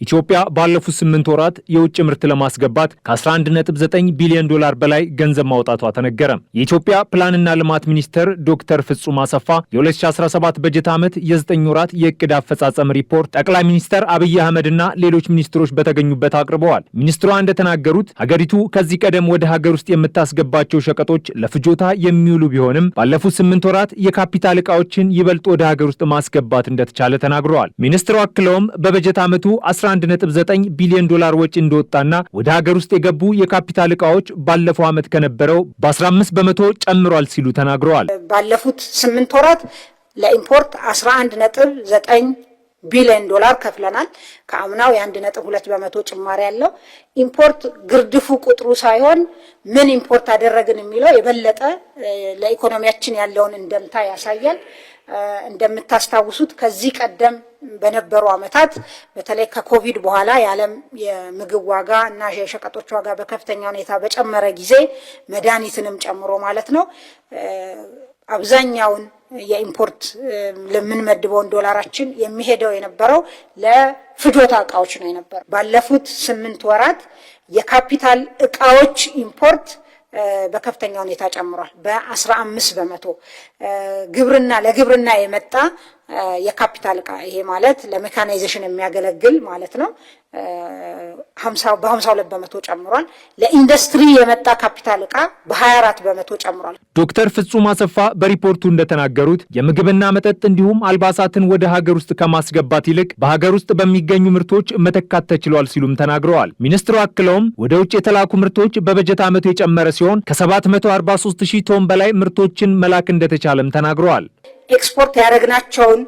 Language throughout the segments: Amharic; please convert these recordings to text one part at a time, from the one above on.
ኢትዮጵያ ባለፉት 8 ወራት የውጭ ምርት ለማስገባት ከ11.9 ቢሊዮን ዶላር በላይ ገንዘብ ማውጣቷ ተነገረ። የኢትዮጵያ ፕላንና ልማት ሚኒስትር ዶክተር ፍጹም አሰፋ የ2017 በጀት ዓመት የ9 ወራት የእቅድ አፈጻጸም ሪፖርት ጠቅላይ ሚኒስትር አብይ አህመድና ሌሎች ሚኒስትሮች በተገኙበት አቅርበዋል። ሚኒስትሯ እንደተናገሩት ሀገሪቱ ከዚህ ቀደም ወደ ሀገር ውስጥ የምታስገባቸው ሸቀጦች ለፍጆታ የሚውሉ ቢሆንም ባለፉት 8 ወራት የካፒታል ዕቃዎችን ይበልጥ ወደ ሀገር ውስጥ ማስገባት እንደተቻለ ተናግረዋል። ሚኒስትሩ አክለውም በበጀት ዓመቱ 11.9 ቢሊዮን ዶላር ወጪ እንደወጣና ወደ ሀገር ውስጥ የገቡ የካፒታል ዕቃዎች ባለፈው ዓመት ከነበረው በ15 በመቶ ጨምሯል ሲሉ ተናግረዋል። ባለፉት 8 ወራት ለኢምፖርት 11.9 ቢሊዮን ዶላር ከፍለናል። ከአምናው የ1.2 በመቶ ጭማሪ ያለው ኢምፖርት ግርድፉ ቁጥሩ ሳይሆን ምን ኢምፖርት አደረግን የሚለው የበለጠ ለኢኮኖሚያችን ያለውን እንደምታ ያሳያል። እንደምታስታውሱት ከዚህ ቀደም በነበሩ ዓመታት በተለይ ከኮቪድ በኋላ የዓለም የምግብ ዋጋ እና የሸቀጦች ዋጋ በከፍተኛ ሁኔታ በጨመረ ጊዜ መድኃኒትንም ጨምሮ ማለት ነው አብዛኛውን የኢምፖርት ለምንመድበውን ዶላራችን የሚሄደው የነበረው ለፍጆታ ዕቃዎች ነው የነበረው። ባለፉት 8 ወራት የካፒታል ዕቃዎች ኢምፖርት በከፍተኛ ሁኔታ ጨምሯል። በ15 በመቶ ለግብርና የመጣ የካፒታል ዕቃ ይሄ ማለት ለሜካናይዜሽን የሚያገለግል ማለት ነው በ52 በመቶ ጨምሯል። ለኢንዱስትሪ የመጣ ካፒታል ዕቃ በ24 በመቶ ጨምሯል። ዶክተር ፍጹም አሰፋ በሪፖርቱ እንደተናገሩት የምግብና መጠጥ እንዲሁም አልባሳትን ወደ ሀገር ውስጥ ከማስገባት ይልቅ በሀገር ውስጥ በሚገኙ ምርቶች መተካት ተችሏል ሲሉም ተናግረዋል። ሚኒስትሩ አክለውም ወደ ውጭ የተላኩ ምርቶች በበጀት ዓመቱ የጨመረ ሲሆን ከ743 ሺህ ቶን በላይ ምርቶችን መላክ እንደተቻለም ተናግረዋል። ኤክስፖርት ያደረግናቸውን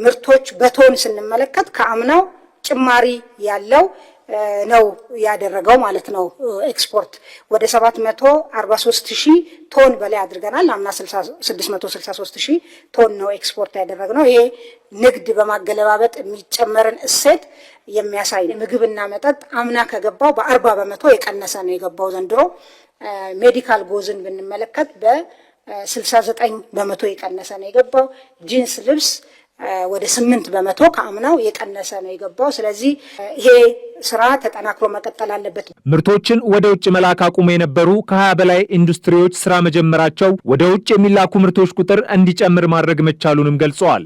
ምርቶች በቶን ስንመለከት ከአምናው ጭማሪ ያለው ነው ያደረገው ማለት ነው። ኤክስፖርት ወደ 743 ሺህ ቶን በላይ አድርገናል። አምና 663 ሺህ ቶን ነው ኤክስፖርት ያደረግነው። ይሄ ንግድ በማገለባበጥ የሚጨመርን እሴት የሚያሳይ ምግብና መጠጥ አምና ከገባው በ40 በመቶ የቀነሰ ነው የገባው ዘንድሮ። ሜዲካል ጎዝን ብንመለከት በ69 በመቶ የቀነሰ ነው የገባው። ጂንስ ልብስ ወደ 8 በመቶ ከአምናው የቀነሰ ነው የገባው። ስለዚህ ይሄ ስራ ተጠናክሮ መቀጠል አለበት። ምርቶችን ወደ ውጭ መላክ አቁሞ የነበሩ ከ20 በላይ ኢንዱስትሪዎች ስራ መጀመራቸው ወደ ውጭ የሚላኩ ምርቶች ቁጥር እንዲጨምር ማድረግ መቻሉንም ገልጸዋል።